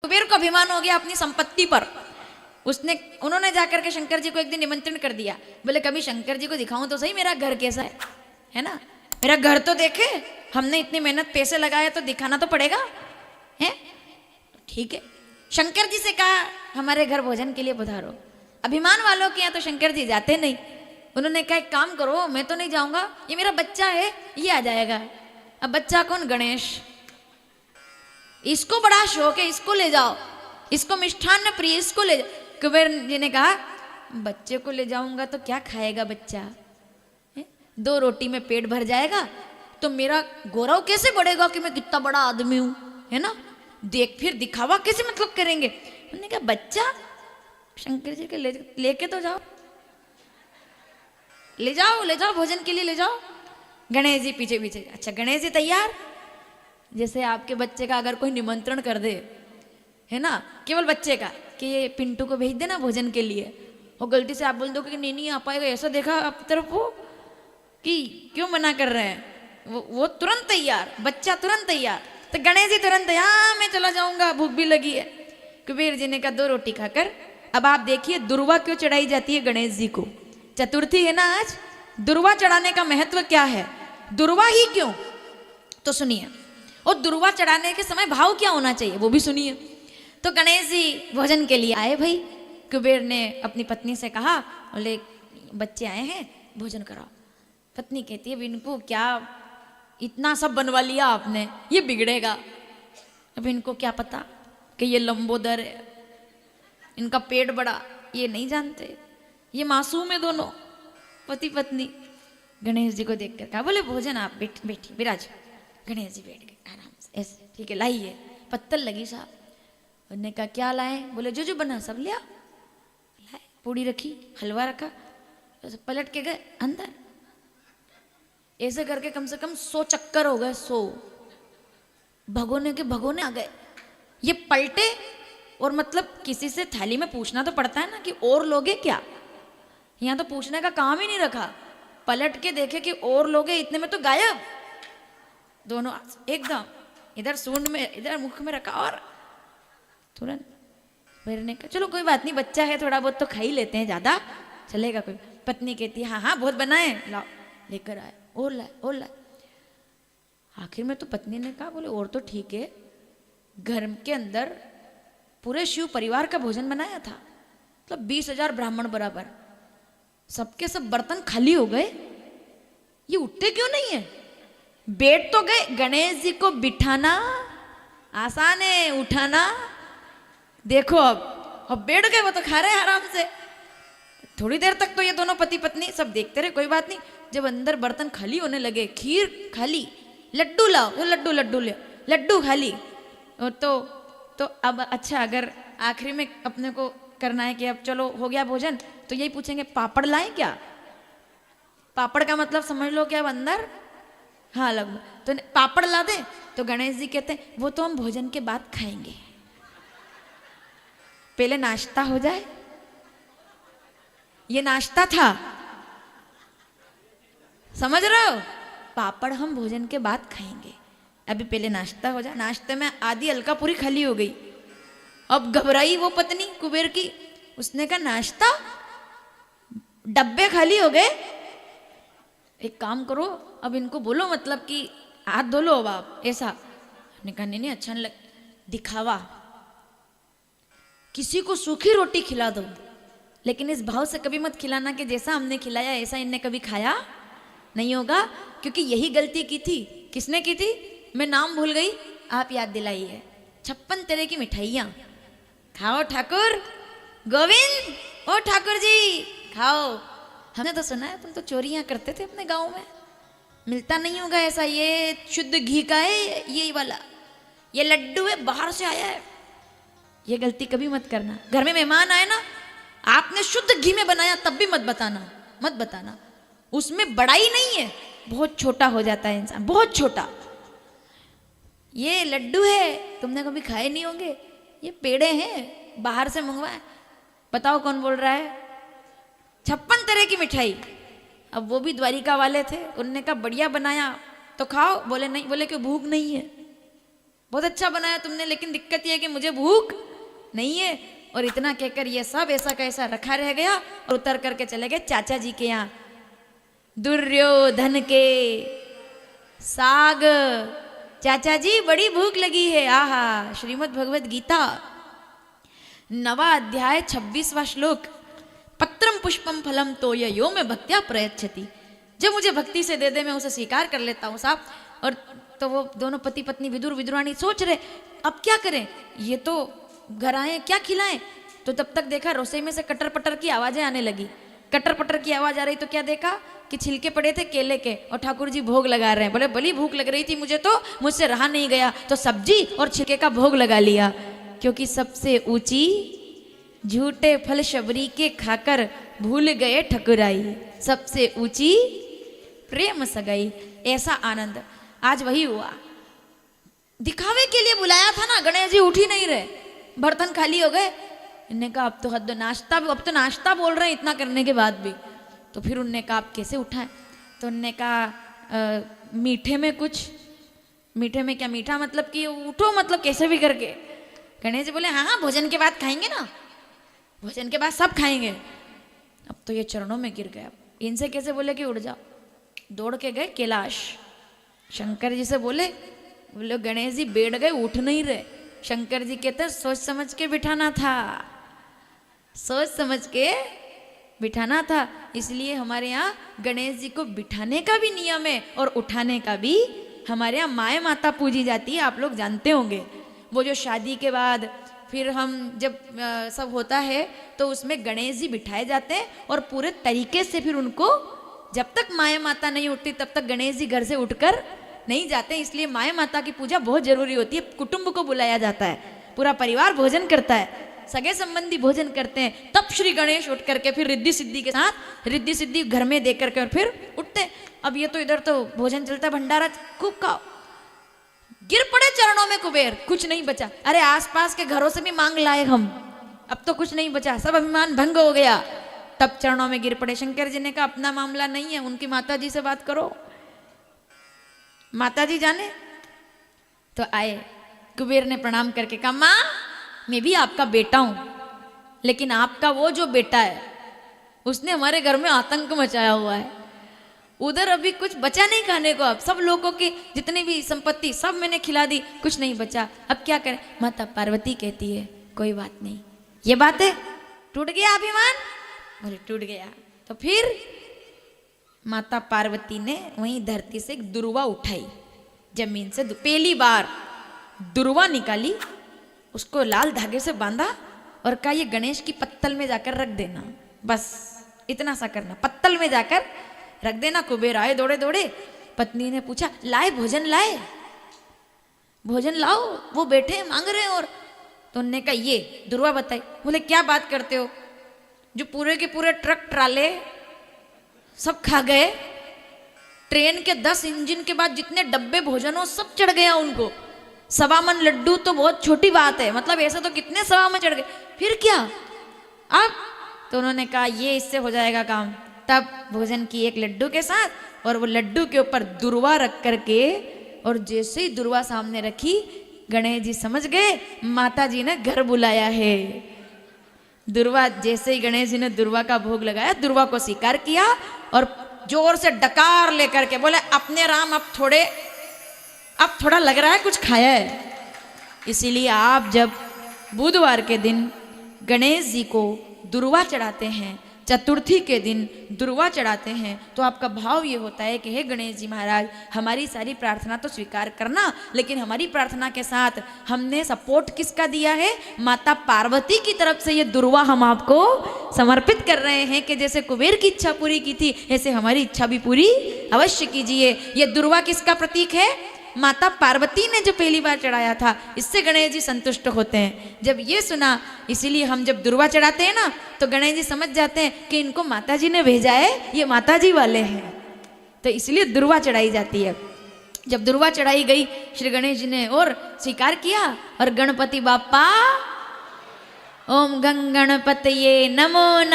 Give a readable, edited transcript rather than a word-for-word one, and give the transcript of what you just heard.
कुबेर को अभिमान हो गया अपनी संपत्ति पर। उन्होंने जाकर के शंकर जी को एक दिन निमंत्रण कर दिया। बोले कभी शंकर जी को दिखाऊं तो सही मेरा घर कैसा है ना, मेरा घर तो देखे, हमने इतनी मेहनत पैसे लगाए तो दिखाना तो पड़ेगा है। ठीक है, शंकर जी से कहा हमारे घर भोजन के लिए पधारो। अभिमान वालों के यहाँ तो शंकर जी जाते नहीं। उन्होंने कहा एक काम करो, मैं तो नहीं जाऊंगा, ये मेरा बच्चा है ये आ जाएगा। अब बच्चा कौन? गणेश। इसको बड़ा शौक है, इसको ले जाओ, इसको मिष्ठान्न प्रिय, इसको ले जाओ। कुबेर जी ने कहा बच्चे को ले जाऊंगा तो क्या खाएगा बच्चा? 2 रोटी में पेट भर जाएगा तो मेरा गौरव कैसे बढ़ेगा कि मैं कितना बड़ा आदमी हूं, है ना। देख फिर दिखावा कैसे मतलब करेंगे। उन्होंने कहा बच्चा शंकर जी के लेके तो जाओ, ले जाओ भोजन के लिए ले जाओ। गणेश जी पीछे पीछे। अच्छा गणेश जी तैयार। जैसे आपके बच्चे का अगर कोई निमंत्रण कर दे, है ना, केवल बच्चे का कि ये पिंटू को भेज देना भोजन के लिए, और गलती से आप बोल दो कि नहीं आ पाएगा, ऐसा देखा आप तरफ वो कि क्यों मना कर रहे हैं, वो तुरंत तैयार, बच्चा तुरंत तैयार। तो गणेश जी तुरंत हाँ मैं चला जाऊंगा, भूख भी लगी है। कुबेर जी ने कहा 2 रोटी खाकर। अब आप देखिए दुर्वा क्यों चढ़ाई जाती है गणेश जी को। चतुर्थी है ना आज, दुर्वा चढ़ाने का महत्व क्या है, दुर्वा ही क्यों, तो सुनिए। और दुर्वा चढ़ाने के समय भाव क्या होना चाहिए वो भी सुनिए। तो गणेश जी भोजन के लिए आए भाई। कुबेर ने अपनी पत्नी से कहा, बोले बच्चे आए हैं भोजन कराओ। पत्नी कहती है इनको क्या इतना सब बनवा लिया आपने, ये बिगड़ेगा। अब इनको क्या पता कि ये लंबोदर है, इनका पेट बड़ा, ये नहीं जानते, ये मासूम है दोनों पति पत्नी। गणेश जी को देखकर कहा, बोले भोजन आप बैठी विराज। गणेश जी बैठ गए आराम से ऐसे, ठीक है लाइए। पत्तल लगी साहब। उन्होंने कहा क्या लाए? बोले जो बना सब लिया। लाए, पूड़ी रखी, हलवा रखा, पलट के गए अंदर। ऐसे करके कम से कम 100 चक्कर हो गए, 100 भगोने के भगोने आ गए। ये पलटे और मतलब किसी से थाली में पूछना तो पड़ता है ना कि और लोगे क्या। यहाँ तो पूछने का काम ही नहीं रखा, पलट के देखे कि और लोगे, इतने में तो गायब दोनों एकदम। इधर सूंड में इधर मुख में रखा और तुरंत। मेरे ने कहा चलो कोई बात नहीं, बच्चा है थोड़ा बहुत तो खा ही लेते हैं, ज्यादा चलेगा कोई। पत्नी कहती है हाँ बहुत बनाए, लाओ लेकर आए, और लाए। आखिर में तो पत्नी ने कहा बोले और तो ठीक है, घर के अंदर पूरे शिव परिवार का भोजन बनाया था, मतलब 20,000 ब्राह्मण बराबर, सबके सब बर्तन खाली हो गए, ये उठते क्यों नहीं है? बैठ तो गए, गणेश जी को बिठाना आसान है, उठाना देखो। अब बैठ गए, वो तो खा रहे हैं आराम से। थोड़ी देर तक तो ये दोनों पति पत्नी सब देखते रहे, कोई बात नहीं। जब अंदर बर्तन खाली होने लगे, खीर खाली, लड्डू लाओ, वो लड्डू ले, लड्डू खाली। और तो अब अच्छा अगर आखिरी में अपने को करना है कि अब चलो हो गया भोजन, तो यही पूछेंगे पापड़ लाएं क्या? पापड़ का मतलब समझ लो कि अब अंदर हाँ लगभग तो पापड़ ला दे। तो गणेश जी कहते हैं वो तो हम भोजन के बाद खाएंगे, पहले नाश्ता हो जाए। ये नाश्ता था, समझ रहे हो? पापड़ हम भोजन के बाद खाएंगे, अभी पहले नाश्ता हो जाए। नाश्ते में आधी अलकापुरी खाली हो गई। अब घबराई वो पत्नी कुबेर की, उसने कहा नाश्ता, डब्बे खाली हो गए, एक काम करो अब इनको बोलो मतलब कि हाथ धो लो अब आप, ऐसा। ने कहा नहीं अच्छा नहीं लग, दिखावा, किसी को सूखी रोटी खिला दो, लेकिन इस भाव से कभी मत खिलाना कि जैसा हमने खिलाया ऐसा इनने कभी खाया नहीं होगा। क्योंकि यही गलती की थी। किसने की थी? मैं नाम भूल गई, आप याद दिलाइए। 56 तरह की मिठाइयाँ खाओ ठाकुर गोविंद, ओ ठाकुर जी खाओ। हमने तो सुना है तुम तो चोरियां करते थे अपने गांव में, मिलता नहीं होगा ऐसा, ये शुद्ध घी का है, ये वाला ये लड्डू है बाहर से आया है। ये गलती कभी मत करना। घर में मेहमान आए ना, आपने शुद्ध घी में बनाया तब भी मत बताना, उसमें बड़ाई नहीं है, बहुत छोटा हो जाता है इंसान, बहुत छोटा। ये लड्डू है तुमने कभी खाए नहीं होंगे, ये पेड़े हैं बाहर से मंगवाए। बताओ कौन बोल रहा है? 56 तरह की मिठाई। अब वो भी द्वारिका वाले थे, उनने कहा बढ़िया बनाया तो खाओ। बोले नहीं, बोले कि भूख नहीं है। बहुत अच्छा बनाया तुमने, लेकिन दिक्कत यह है कि मुझे भूख नहीं है। और इतना कहकर ये सब ऐसा कैसा रखा रह गया और उतर करके चले गए चाचा जी के यहाँ। दुर्योधन के साग, चाचा जी बड़ी भूख लगी है। आहा, श्रीमद् भगवद गीता 9वां अध्याय 26वां श्लोक, पत्रम पुष्पम फलम तोययो में भक्त्या प्रयच्छति। जब मुझे भक्ति से दे दे मैं उसे स्वीकार कर लेता हूँ साहब। और तो वो दोनों पति पत्नी विदुर विदुरानी सोच रहे अब क्या करें, ये तो घर आए क्या खिलाएं। तो तब तक देखा रसोई में से कटर पटर की आवाजें आने लगी। कटर पटर की आवाज आ रही तो क्या देखा कि छिलके पड़े थे केले के और ठाकुर जी भोग लगा रहे हैं। बोले बड़ी भूख लग रही थी मुझे, तो मुझसे रहा नहीं गया, तो सब्जी और छिलके का भोग लगा लिया। क्योंकि सबसे ऊंची झूठे फल शबरी के खाकर भूल गए ठकुराई, सबसे ऊंची प्रेम सगाई। ऐसा आनंद आज वही हुआ। दिखावे के लिए बुलाया था ना, गणेश जी उठ ही नहीं रहे, बर्तन खाली हो गए। इन्होंने कहा अब तो हद, नाश्ता अब तो नाश्ता बोल रहे हैं इतना करने के बाद भी। तो फिर उनने कहा आप कैसे उठाएं। तो उनने कहा मीठे में कुछ, मीठे में क्या, मीठा मतलब कि उठो मतलब कैसे भी करके। गणेश जी बोले हाँ हाँ भोजन के बाद खाएंगे ना, भोजन के बाद सब खाएंगे। अब तो ये चरणों में गिर गया। इनसे कैसे बोले कि उठ जाओ। दौड़ के गए कैलाश, शंकर जी से बोले गणेश जी बैठ गए उठ नहीं रहे। शंकर जी कहते सोच समझ के बिठाना था, सोच समझ के बिठाना था। इसलिए हमारे यहाँ गणेश जी को बिठाने का भी नियम है और उठाने का भी। हमारे यहाँ माए माता पूजी जाती है, आप लोग जानते होंगे। वो जो शादी के बाद फिर हम जब सब होता है तो उसमें गणेश जी बिठाए जाते हैं और पूरे तरीके से फिर उनको, जब तक माए माता नहीं उठती तब तक गणेश जी घर से उठकर नहीं जाते। इसलिए माए माता की पूजा बहुत जरूरी होती है। कुटुंब को बुलाया जाता है, पूरा परिवार भोजन करता है, सगे संबंधी भोजन करते हैं, तब श्री गणेश उठ करके फिर रिद्धि सिद्धि के साथ रिद्धि सिद्धि घर में दे करके और फिर उठते। अब ये तो इधर तो भोजन चलता, भंडारा खूब खाओ। गिर पड़े चरणों में कुबेर, कुछ नहीं बचा। अरे आसपास के घरों से भी मांग लाए हम, अब तो कुछ नहीं बचा, सब अभिमान भंग हो गया। तब चरणों में गिर पड़े। शंकर जी ने कहा अपना मामला नहीं है, उनकी माता जी से बात करो, माता जी जाने। तो आए, कुबेर ने प्रणाम करके कहा माँ मैं भी आपका बेटा हूं, लेकिन आपका वो जो बेटा है उसने हमारे घर में आतंक मचाया हुआ है। उधर अभी कुछ बचा नहीं खाने को, अब सब लोगों की जितनी भी संपत्ति सब मैंने खिला दी, कुछ नहीं बचा, अब क्या करें। माता पार्वती कहती है कोई बात नहीं, ये बात है, टूट गया अभिमान। बोले टूट गया। तो फिर माता पार्वती ने वहीं धरती से एक दुर्वा उठाई, जमीन से पहली बार दुर्वा निकाली, उसको लाल धागे से बांधा और कहा ये गणेश की पत्तल में जाकर रख देना, बस इतना सा करना, पत्तल में जाकर रख देना। कुबेर आए दौड़े दौड़े। पत्नी ने पूछा लाए भोजन, लाए भोजन लाओ, वो बैठे मांग रहे हैं। और तो उन्होंने कहा ये दुर्वा बताई। बोले क्या बात करते हो, जो पूरे के पूरे ट्रक ट्राले सब खा गए, ट्रेन के 10 इंजन के बाद जितने डब्बे भोजन हो सब चढ़ गया उनको। 1.25 मन लड्डू तो बहुत छोटी बात है, मतलब ऐसा तो कितने 1.25 मन चढ़ गए, फिर क्या अब। तो उन्होंने कहा ये इससे हो जाएगा काम। तब भोजन की एक लड्डू के साथ और वो लड्डू के ऊपर दुर्वा रख करके, और जैसे ही दुर्वा सामने रखी गणेश जी समझ गए माता जी ने घर बुलाया है। दुर्वा, जैसे ही गणेश जी ने दुर्वा का भोग लगाया, दुर्वा को स्वीकार किया और जोर से डकार लेकर के बोले अपने राम अब थोड़ा लग रहा है कुछ खाया है। इसीलिए आप जब बुधवार के दिन गणेश जी को दुर्वा चढ़ाते हैं, चतुर्थी के दिन दुर्वा चढ़ाते हैं, तो आपका भाव ये होता है कि हे गणेश जी महाराज हमारी सारी प्रार्थना तो स्वीकार करना, लेकिन हमारी प्रार्थना के साथ हमने सपोर्ट किसका दिया है, माता पार्वती की तरफ से ये दुर्वा हम आपको समर्पित कर रहे हैं कि जैसे कुबेर की इच्छा पूरी की थी ऐसे हमारी इच्छा भी पूरी अवश्य कीजिए। ये दुर्वा किसका प्रतीक है, माता पार्वती ने जो पहली बार चढ़ाया था, इससे गणेश जी संतुष्ट होते हैं। जब ये सुना, इसीलिए हम जब दुर्वा चढ़ाते हैं ना तो गणेश जी समझ जाते हैं कि इनको माता जी ने भेजा है, ये माता जी वाले हैं, तो इसलिए दुर्वा चढ़ाई जाती है। जब दुर्वा चढ़ाई गई श्री गणेश जी ने और स्वीकार किया और गणपति बाप्पा ओम गंगणपतये नमो।